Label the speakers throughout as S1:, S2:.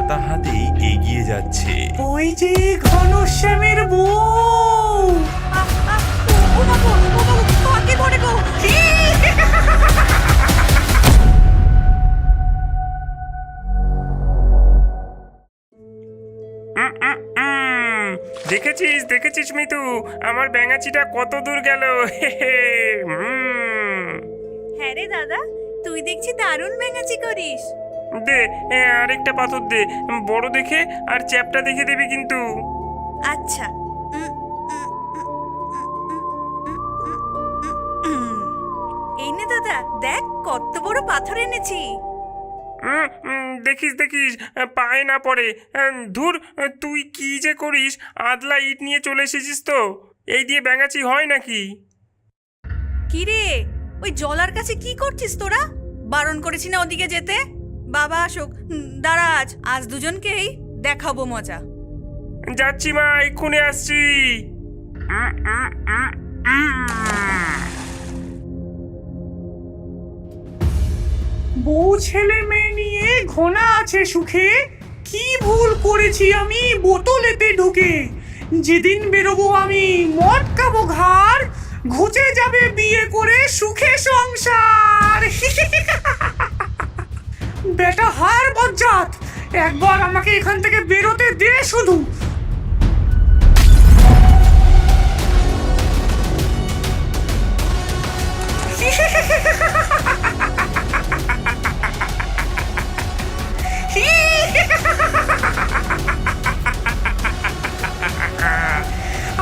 S1: ছাতা হাতেই এগিয়ে যাচ্ছে।
S2: ওই যে ঘনশ্যামের বউ।
S3: দেখেছিস দেখেছিস মিতু, আমার ব্যাঙাচিটা কত দূর গেল।
S4: হ্যাঁ রে দাদা, তুই দেখছি দারুণ ব্যাঙাচি করিস।
S3: দে আরেকটা পাথর দে, বড় দেখে আর চ্যাপটা দেখে দেবে কিন্তু।
S4: আচ্ছা, এই নে দাদা, দেখ কত বড় পাথর এনেছি।
S3: দেখিস দেখিস পায়ে না পড়ে। ধুর, তুই কি যে করিস, আদলা ইট নিয়ে চলে এসেছিস তো। এই দিয়ে ব্যাঙাচি হয় নাকি?
S4: কি রে, ওই জলার কাছে কি করছিস তোরা? বারণ করেছি না ওদিকে যেতে? বাবা আসুক, দাঁড়া, আজ দুজনকেই দেখাবো মজা।
S3: যাচ্ছি মা, এক্ষুনি আসছি।
S2: বউ ছেলে মেয়ে নিয়ে ঘোনা আছে সুখে। কি ভুল করেছি আমি বোতলেতে ঢুকে। যেদিন বেরোবো আমি মদ খাবো ঘাড়, ঘুচে যাবে বিয়ে করে সুখে সংসার। বেটা হার বজ্জাত, একবার আমাকে এখান থেকে বেরোতে দে শুধু।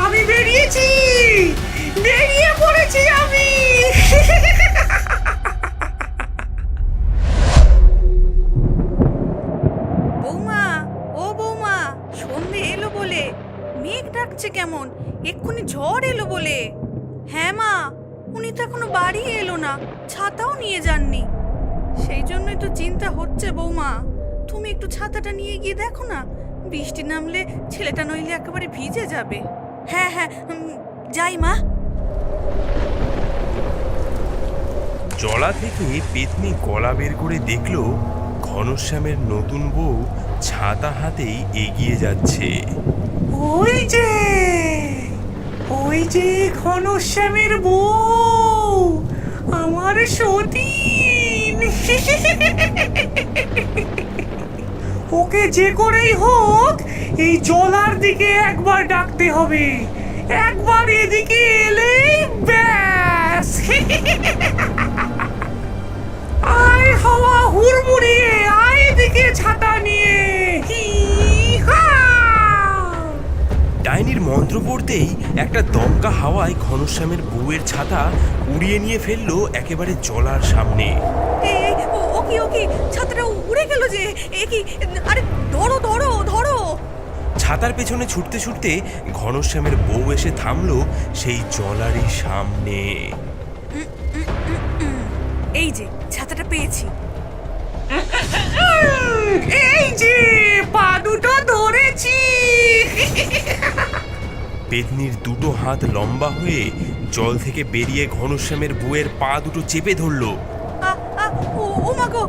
S2: আমি বেরিয়েছি, বেরিয়ে পড়েছি আমি।
S4: বৌমা, ও বৌমা, সন্ধে এলো বলে। মেঘ ডাকছে কেমন, এক্ষুনি ঝড় এলো বলে। হ্যাঁ মা, উনি তো এখনো বাড়ি এলো না, ছাতাও নিয়ে যাননি। সেই জন্যই তো চিন্তা হচ্ছে বৌমা। তুমি একটু ছাতাটা নিয়ে গিয়ে দেখো না, বৃষ্টি নামলে ছেলেটা নইলে একেবারে ভিজে যাবে। হ্যাঁ হ্যাঁ, যাই মা।
S1: জলা থেকে পেতনি গলা বের করে দেখল ঘনশ্যামের নতুন বউ ছাতা হাতেই এগিয়ে যাচ্ছে।
S2: ওই যে, ওই যে ঘনশ্যামের বউ, আমার সতীন। ওকে যে করেই হোক এই জলার দিকে একবার ডাকতে হবে। একবার এদিকে এলেই ব্যাস। আয় হাওয়া হুড়মুড়িয়ে, আয় এদিকে ছাতা নিয়ে।
S1: ডাইনির মন্ত্র পড়তেই একটা দমকা হাওয়ায় ঘনশ্যামের বউয়ের ছাতা উড়িয়ে নিয়ে ফেললো একেবারে জলার সামনে।
S4: ও কি ছাতাটা উড়ে গেল যে। এ কি, আরে ধরো ধরো ধরো।
S1: ছাতার পেছনে ছুটতে ছুটতে ঘনশ্যামের বউ এসে থামলো সেই জলারই সামনে।
S4: এই যে ছাতাটা পেয়েছি।
S2: এই যে পা দুটো ধরেছি।
S1: পেতনির দুটো হাত লম্বা হয়ে জল থেকে বেরিয়ে ঘনশ্যামের বউয়ের পা দুটো চেপে ধরলো।
S4: ও মাগো,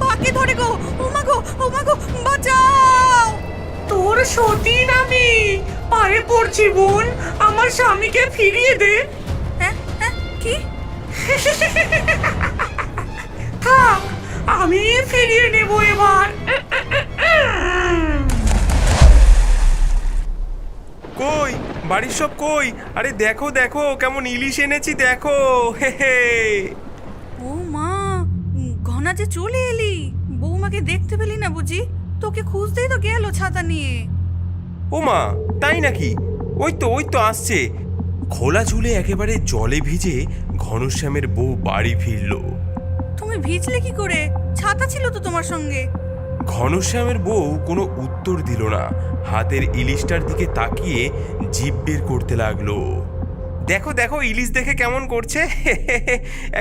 S4: পাকে ধরে গো। ও মাগো, বাঁচাও।
S2: তোর সতীন আমি, পায়ে পড়ছি বোন, আমার স্বামীকে ফিরিয়ে দে।
S4: হ্যাঁ, কি?
S2: থাক, আমি ফিরিয়ে নেব এবার।
S1: কই বাড়ির সব কই? আরে দেখো দেখো কেমন ইলিশ এনেছি দেখো। হে হে।
S4: ও মা, ঘনা যে চলে এলি। বৌমাকে দেখতে পেলি না বুঝি? তোকে খুঁজতেই তো গেল ছাতা নিয়ে।
S1: ও মা, তাই নাকি? ওই তো আসছে। খোলা চুলে একেবারে জলে ভিজে ঘনশ্যামের বউ বাড়ি ফিরল।
S4: তুমি ভিজলে কি করে? ছাতা ছিল তো তোমার সঙ্গে।
S1: ঘনশ্যামের বউ কোনো উত্তর দিল না, হাতের ইলিশটার দিকে তাকিয়ে জিভ বের করতে লাগলো। দেখো দেখো ইলিশ দেখে কেমন করছে।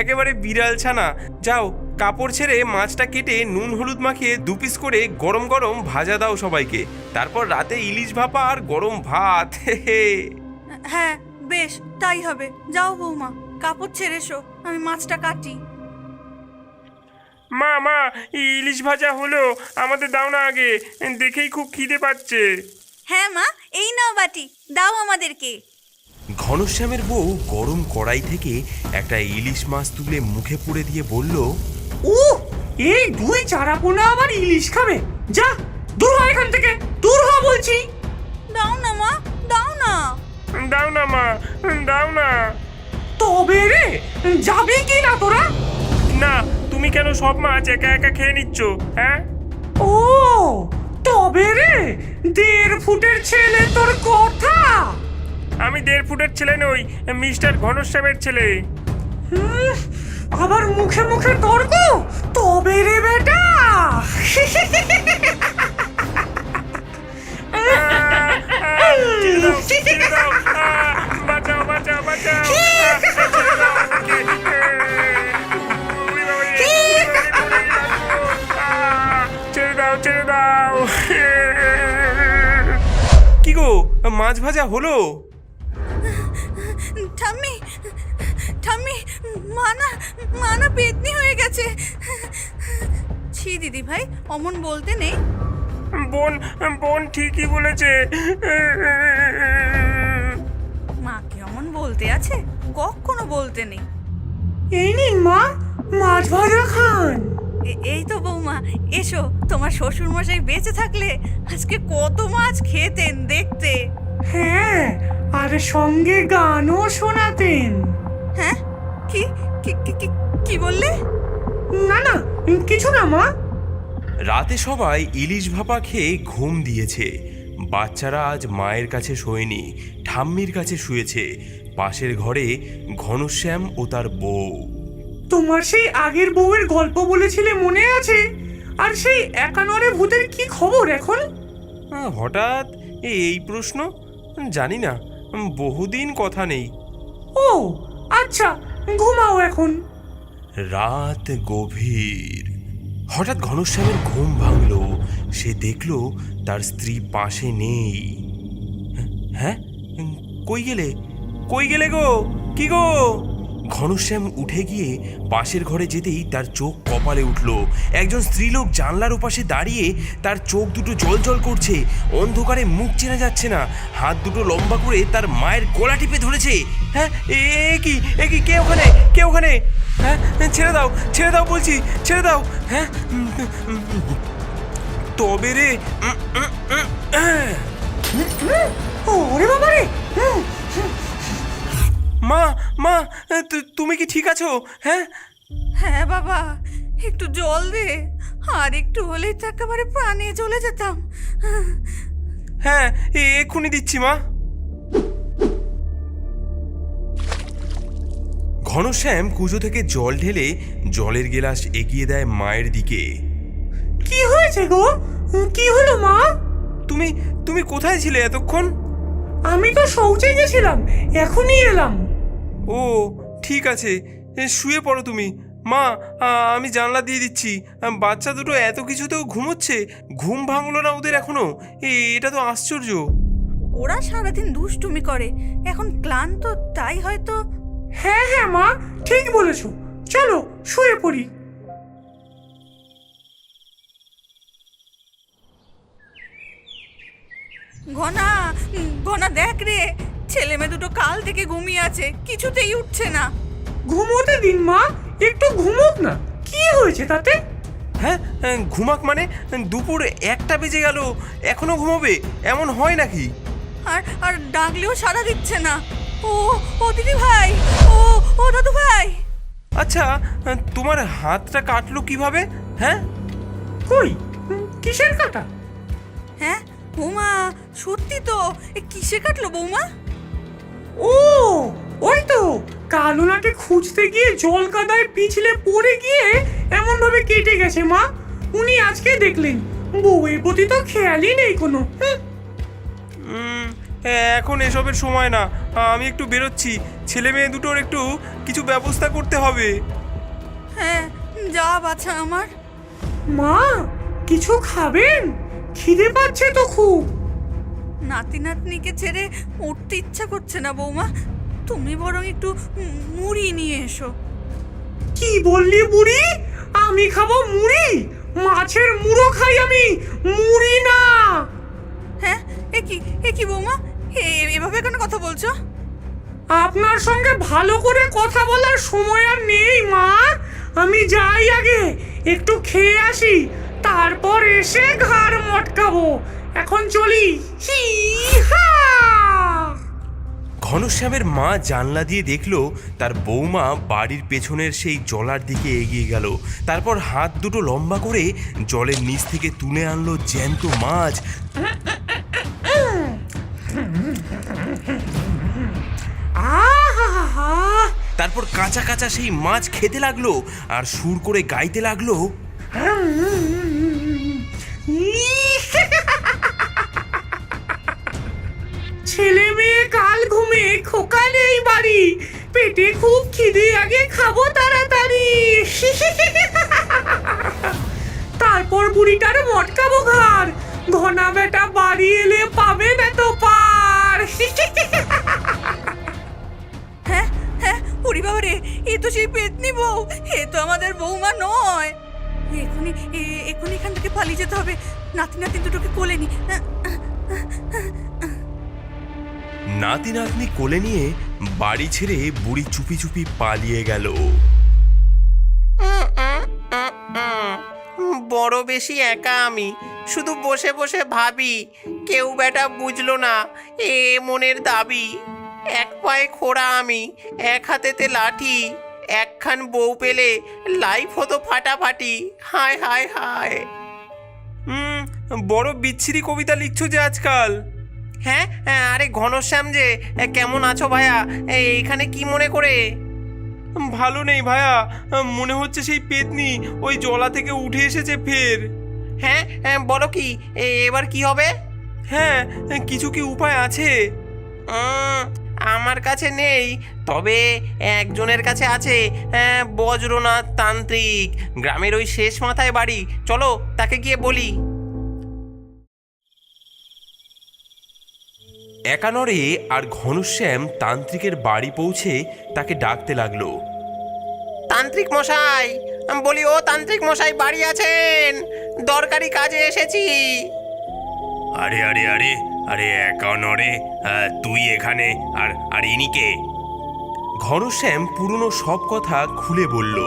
S1: একেবারে বিড়াল ছানা। যাও, কাপড় ছেড়ে মাছটা কেটে নুন হলুদ মাখিয়ে 2 পিস করে গরম গরম ভাজা দাও সবাইকে। তারপর রাতে ইলিশ ভাপা আর গরম ভাত।
S4: হ্যাঁ বেশ, তাই হবে। যাও বৌমা, কাপড় ছেড়ে এসো, আমি মাছটা কাটি।
S3: মা মা ইলিশ ভাজা হলো, আমাদের দাও না আগে, দেখেই খুব খিদে পাচ্ছে।
S4: হ্যাঁ মা, এই নাও বাটি, দাও আমাদেরকে।
S1: ঘনশ্যামের বউ গরম কড়াই থেকে একটা ইলিশ মাছ তুলে মুখে পুড়ে দিয়ে বলল,
S2: ও, এই দুই চারাপোনা আবার ইলিশ খাবে? যা, দূর হ এখান থেকে, দূর হ বলছি।
S4: দাও না মা, দাও না।
S3: দাও না মা, দাও না।
S2: তবে রে, যাবি কি না তোরা?
S3: না, তুমি কেন সব মাছ একা একা খেয়ে নিচ্ছ? হ্যাঁ,
S2: ও, তবে রে, 1.5 ফুটের ছেলে তোর কথা।
S3: আমি 1.5 ফুটের ছেলে নই, মিস্টার ঘনশ্যামের ছেলে।
S2: হুম, আবার মুখে মুখে তর্ক? তবে রে বেটা।
S3: ছেড়ে দাও, বাঁচাও বাঁচাও বাঁচাও, ছেড়ে দাও আমাকে। উড়ি বাবা রে, ছেড়ে দাও ছেড়ে দাও।
S1: কি গো, মাছ ভাজা হলো?
S4: ঠাম্মি, ঠাম্মি, মানা পেতনি হয়ে গেছে। ছি দিদি ভাই, অমন বলতে নেই।
S3: বোন বোন ঠিকই বলেছে।
S4: মাকে অমন বলতে আছে? কখনো বলতে নেই।
S2: এই নিন মা, মাছ ভাজা খান।
S4: এই তো বৌমা, এসো। তোমার শ্বশুর মশাই বেঁচে থাকলে আজকে কত মাছ খেতেন দেখতে।
S2: হ্যাঁ, আর সঙ্গে গানও শোনাতেন।
S4: হ্যাঁ, কি কি কি কি- কি বললে?
S2: না না, কিছু না মা।
S1: রাতে সবাই ইলিশ ভাপা খেয়ে ঘুম দিয়েছে। বাচ্চারা আজ মায়ের কাছে শোয়নি, ঠাম্মির কাছে শুয়েছে। পাশের ঘরে ঘনশ্যাম ও তার বউ।
S2: তোমার সেই আগের বউয়ের গল্প বলেছিলে মনে আছে? আর সেই একানরে ভূতের কি খবর এখন?
S1: হঠাৎ এই প্রশ্ন? জানি না, বহুদিন কথা নেই।
S2: ও আচ্ছা, ঘুমাও এখন।
S1: রাত গভীর। হঠাৎ ঘনশ্যামের ঘুম ভাঙল। সে দেখল তার স্ত্রী পাশে নেই। হ্যাঁ, কই গেলে, কই গেলে গো? কি গো? ঘনশ্যাম উঠে গিয়ে পাশের ঘরে যেতেই তার চোখ কপালে উঠল। একজন স্ত্রীলোক জানলার ওপাশে দাঁড়িয়ে, তার চোখ দুটো জ্বলজ্বল করছে। অন্ধকারে মুখ চেনা যাচ্ছে না। হাত দুটো লম্বা করে তার মায়ের গলা টিপে ধরেছে। হ্যাঁ, এ কি, কে ওখানে, কে ওখানে? হ্যাঁ, ছেড়ে দাও, ছেড়ে দাও বলছি, ছেড়ে দাও। হ্যাঁ, তবে রে,
S2: ওরে বাবা রে।
S1: মা মা, তুমি কি ঠিক আছো? হ্যাঁ,
S4: হ্যাঁ বাবা, একটু জল দে। আর একটু হলেই তো একেবারে প্রাণে চলে যেতাম।
S1: হ্যাঁ, এক্ষুনি দিচ্ছি মা। ঘনশ্যাম কুজো থেকে জল ঢেলে জলের গেলাস এগিয়ে দেয় মায়ের দিকে।
S2: কি হয়েছে গো? কি হলো মা?
S1: তুমি তুমি কোথায় ছিলে এতক্ষণ?
S2: আমি তো শৌচে গেছিলাম, এখনই এলাম।
S1: ও ঠিক আছে, শুয়ে পড়ো তুমি। মা, আমি জানলা দিয়ে দিচ্ছি। বাচ্চা দুটো এত কিছুতেও ঘুমোচ্ছে, ঘুম ভাঙলো না ওদের এখনো? এটা তো আশ্চর্য।
S4: ওরা সারাদিন দুষ্টুমি করে, এখন ক্লান্ত, তাই হয়তো।
S2: হ্যাঁ হ্যাঁ মা, ঠিক বলেছো। চলো শুয়ে পড়ি।
S4: ঘনা, ঘনা দেখ রে, ছেলে মেয়ে দুটো কাল থেকে ঘুমিয়ে আছে, কিছুতেই উঠছে না।
S2: ঘুমোতে দিন মা, একটু ঘুমোক না। কি হয়েছে তাতে?
S1: হ্যাঁ, ঘুমাক মানে? দুপুর 1টা বেজে গেল, এখনো ঘুমোবে? এমন হয় নাকি?
S4: আর আর ডাকলেও সাড়া দিচ্ছে না। ও ও দিদি ভাই, ও দাদু ভাই।
S1: আচ্ছা, তোমার হাতটা কাটলো কিভাবে? হ্যাঁ,
S2: কই, কিসের কাটা?
S4: হ্যাঁ বৌমা, সত্যি তো। কিসে কাটলো বৌমা?
S2: ও, ওই তো কালোনাকে খুঁজতে গিয়ে জল কাদায় পিছলে পড়ে গিয়ে এমন ভাবে কেটে গেছে মা। উনি আজকে দেখলেন, বউয়ের প্রতি তো খেয়ালই নেই কোনো।
S1: এখন এসবের সময় না। আমি একটু বেরোচ্ছি, ছেলে মেয়ে দুটোর একটু কিছু ব্যবস্থা করতে হবে।
S4: হ্যাঁ, যা বাছা আমার।
S2: মা, কিছু খাবেন? খিদে পাচ্ছে তো খুব।
S4: নাতি নাতনিকে ছেড়ে উঠতে ইচ্ছা করছে না বৌমা। তুমি বরং একটু মুড়ি নিয়ে এসো।
S2: কি বললি বুড়ি? আমি খাবো মুড়ি, মাছের মুড়ো খাই আমি, মুড়ি না।
S4: হ্যাঁ, এ কি বৌমা, এভাবে কেন কথা বলছো?
S2: আপনার সঙ্গে ভালো করে কথা বলার সময় আর নেই মা। আমি যাই আগে একটু খেয়ে আসি, তারপর এসে ঘাড় মটকাবো। এখন চলি। হি হা।
S1: ঘনশ্যামের মা জানলা দিয়ে দেখলো তার বৌমা বাড়ির পেছনের সেই জলার দিকে এগিয়ে গেল। তারপর হাত দুটো লম্বা করে জলের নিচ থেকে তুলে আনলো জ্যান্ত মাছ।
S2: আহা,
S1: তারপর কাঁচা কাঁচা সেই মাছ খেতে লাগলো আর সুর করে গাইতে লাগলো।
S2: ছেলে মেয়ে কাল ঘুমে, খোকা নেই বাড়ি, পেটে খুব খিদে, আগে খাবো তাড়াতাড়ি। তারপর বুড়িটার মটকাবো ঘাড়, ঘনা বেটা বাড়ি এলে পাবে না তো পার।
S4: হ্যাঁ হ্যাঁ, ওরে বাবা রে, এ তো সেই পেতনি বউ, এ তো আমাদের বৌমা নয়। এক্ষুনি এখান থেকে পালিয়ে যেতে হবে, নাতি নাতি দুটোকে কোলে নি।
S1: নাতি নাতনি কোলে নিয়ে বাড়ি ছেড়ে বুড়ি চুপি চুপি পালিয়ে গেল।
S5: বড় বেশি একা আমি, শুধু বসে বসে ভাবি, কেউ বেটা বুঝলো না এ মনের দাবি। এক পায়ে খোড়া আমি, এক হাতেতে লাঠি, একখান বউ পেলে লাইফ হতো ফাটাফাটি। হায় হায় হায়।
S1: বড় বিচ্ছিরি কবিতা লিখছো যে আজকাল।
S5: হ্যাঁ, আরে ঘনশ্যাম যে, কেমন আছো ভাইয়া? এইখানে কি মনে করে?
S1: ভালো নেই ভাইয়া, মনে হচ্ছে সেই পেতনি ওই জলা থেকে উঠে এসেছে ফের।
S5: হ্যাঁ, বলো কি, এবার কি হবে?
S1: হ্যাঁ, কিছু কি উপায় আছে?
S5: আমার কাছে নেই, তবে একজনের কাছে আছে। বজ্রনাথ তান্ত্রিক, গ্রামের ওই শেষ মাথায় বাড়ি। চলো তাকে গিয়ে বলি।
S1: একানরে আর ঘনশ্যাম তান্ত্রিকের বাড়ি পৌঁছে তাকে ডাকতে লাগলো।
S5: তান্ত্রিক মশাই, বলি ও তান্ত্রিক মশাই বাড়ি আছেন? দরকারি কাজে এসেছি।
S1: আরে আরে আরে আরে একানরে, তুই এখানে? আর আর ইনি কে? ঘনশ্যাম পুরনো সব কথা খুলে বলল।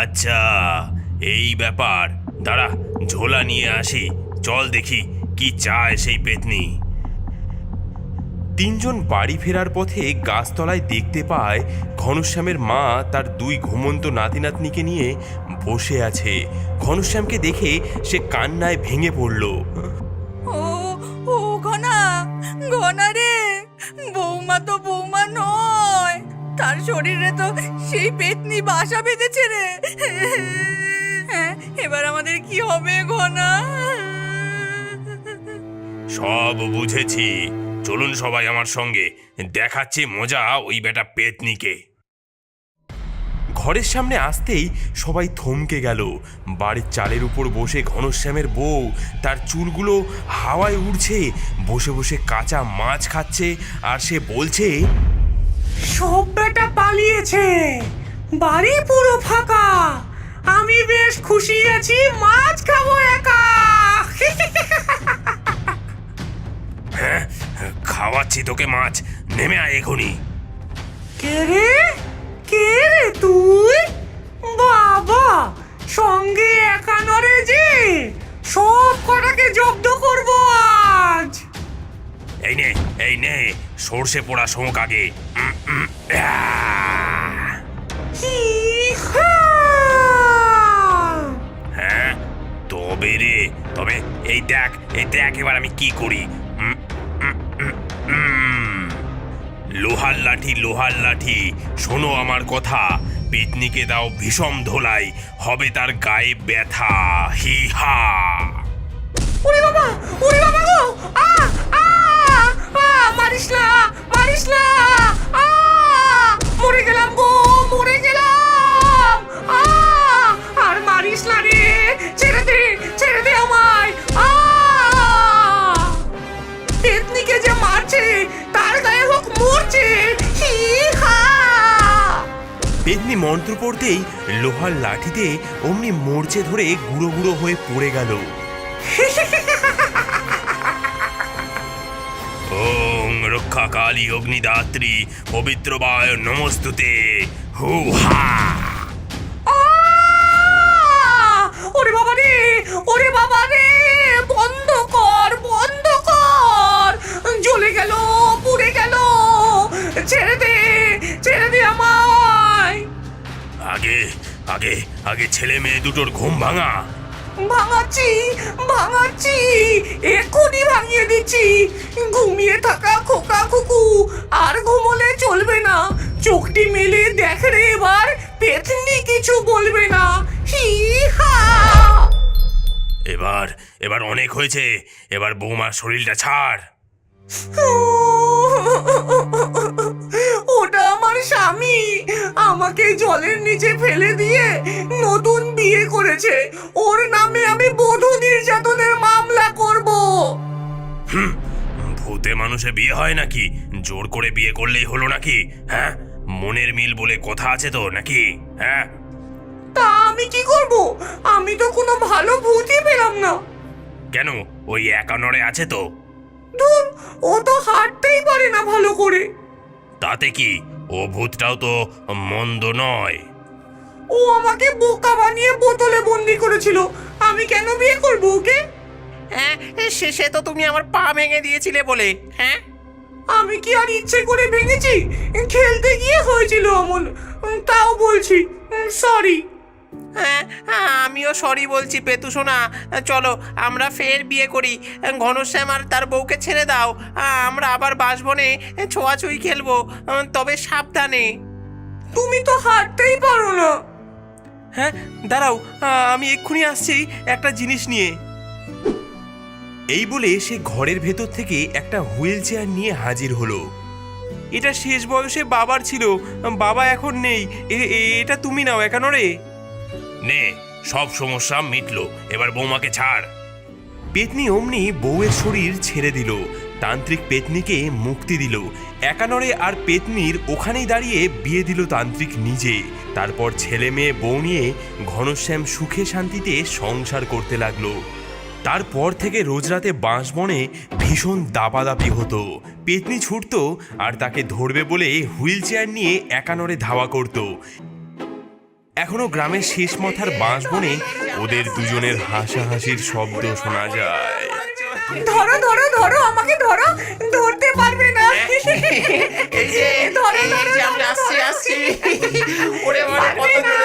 S1: আচ্ছা, এই ব্যাপার, দাঁড়া ঝোলা নিয়ে আসি, চল দেখি কি চায় সেই পেতনি। তিনজন বাড়ি ফেরার পথে গাছতলায় দেখতে পায় ঘনশ্যামের মা তার দুই ঘুমন্ত নাতি নাতনিকে নিয়ে বসে আছে। ঘনশ্যামকে দেখে সে কান্নায় ভেঙে পড়ল।
S4: ও ও ঘনা, ঘনা রে, বৌমা তো বৌমা নয়, তার শরীরে তো সেই পেতনি বাসা বেঁধেছে রে। হ্যাঁ, এবার আমাদের কি হবে ঘনা?
S1: সব বুঝেছি, চলুন সবাই আমার সঙ্গে, দেখাচ্ছি মজা ওই বেটা পেতনিকে। ঘরের সামনে আসতেই সবাই থমকে গেল। বাড়ির চালের উপর বসে ঘনশ্যামের বউ, তার চুলগুলো হাওয়ায় উড়ছে, বসে বসে কাঁচা মাছ খাচ্ছে আর সে বলছে,
S2: সব বেটা পালিয়েছে, বাড়ি পুরো ফাঁকা, আমি বেশ খুশি আছি, মাছ খাবো একা।
S1: হ্যাঁ, খাওয়াচ্ছি তোকে মাছ, নেমে আয় এখনই।
S2: কে রে, কে রে তুই? বাবা, সঙ্গে একা নরে যে, সব কটাকে জব্দ করবো আজ।
S1: এই নে সর্ষে পোড়া শোঁক আগে। হ্যাঁ, তবে রে, তবে এই দেখ এবার আমি কি করি। লোহার লাঠি, শোনো আমার কথা, পেতনিকে দাও ভীষণ ধোলাই, হবে তার গায়ে ব্যথা। হি হা।
S2: ওরে বাবা গো, মারিস না, মরে গেলাম গো, মরে গেলাম। মারিস না রে, ছেড়ে দে আমায়। পেতনিকে যে মারছে তার গায়ে হোক মরছে। হি হা।
S1: পেতনি মন্ত্র পড়তেই লোহার লাঠিতে অমনি মরচে ধরে গুঁড়ো গুঁড়ো হয়ে পড়ে গেল। ওং রক্ষা কালী অগ্নিদাত্রী পবিত্রবায় নমস্তুতে। হু হা।
S2: ওরে বাবা রে, বন্ধ কর, জ্বলে গেল, পুড়ে গেল। ছেড়ে দে আমায়।
S1: আগে আগে আগে ছেলে মেয়ে দুটোর ঘুম ভাঙা।
S2: ভাঙাচ্ছি, এক্ষুনি ভাঙিয়ে দিচ্ছি। ঘুমিয়ে থাকা খোকা খুকু আর ঘুমোলে চলবে না। চোখটি মেলে দেখ রে এবার, পেতনি কিছু বলবে না। হি হা।
S1: এবার অনেক হয়েছে, এবার বৌমার শরীরটা ছাড়।
S2: ওটা আমার স্বামী, আমাকে জলের নিচে ফেলে দিয়ে নতুন বিয়ে করেছে। ওর নামে আমি বধূ নির্যাতনের মামলা করব।
S1: ভূতে মানুষে বিয়ে হয় নাকি? জোর করে বিয়ে করলেই হলো নাকি? হ্যাঁ, মনের মিল বলে কথা আছে তো নাকি? হ্যাঁ,
S2: তা আমি কি করব? আমি তো কোনো ভালো ভূতই পেলাম না।
S1: কেন? ওই একা নড়ে আছে তো।
S2: ধুর, ও তো হাঁটতেই পারে না ভালো করে।
S1: তাতে কি? ও ভূতটাও তো মন্দ নয়।
S2: ও আমাকে বোকা বানিয়ে বোতলে বন্দি করেছিল। আমি কেন বিয়ে করব ওকে?
S5: হ্যাঁ, শেষে তো তুমি আমার পা ভেঙে দিয়েছিলে বলে। হ্যাঁ,
S2: আমি কি আর ইচ্ছে করে ভেঙেছি? খেলতে গিয়ে হয়েছিল অমন। তাও বলছি সরি।
S5: হ্যাঁ, আমিও সরি বলছি পেতু সোনা। চলো আমরা ফের বিয়ে করি। ঘনশ্যাম আর তার বউকে ছেড়ে দাও। আমরা আবার বাসবনে ছোঁয়াছুঁই খেলবো, তবে সাবধানে।
S2: তুমি তো হাঁটতেই পারো না।
S1: হ্যাঁ, দাঁড়াও, আমি এক্ষুনি আসছি একটা জিনিস নিয়ে। এই বলে সে ঘরের ভেতর থেকে একটা হুইল চেয়ার নিয়ে হাজির হলো। এটা শেষ বয়সে বাবার ছিল, বাবা এখন নেই। এটা তুমি নাও একানরে। নে, সব সমস্যা মিটলো, এবার বৌমাকে ছাড়। পেতনি অমনি বউয়ের শরীর ছেড়ে দিল, তান্ত্রিক পেতনিকে মুক্তি দিল। একানরে আর পেতনির ওখানেই দাঁড়িয়ে বিয়ে দিল তান্ত্রিক নিজে। তারপর ছেলে মেয়ে বউ নিয়ে ঘনশ্যাম সুখে শান্তিতে সংসার করতে লাগলো। তারপর থেকে রোজ রাতে বাঁশবনে ভীষণ দাপাদাপি হতো। পেতনি ছুটতো আর তাকে ধরবে বলে হুইল চেয়ার নিয়ে একানরে ধাওয়া করত। এখনো গ্রামের শেষ মাথার বাঁশবনে ওদের দুজনের হাসাহাসির শব্দ শোনা যায়।
S2: ধরো ধরো ধরো, আমাকে ধরো, ধরতে পারবে না।
S5: এই যে
S2: ধরো,
S5: এই যে আমরা আসছি। ওরে বাবা, কত দূরে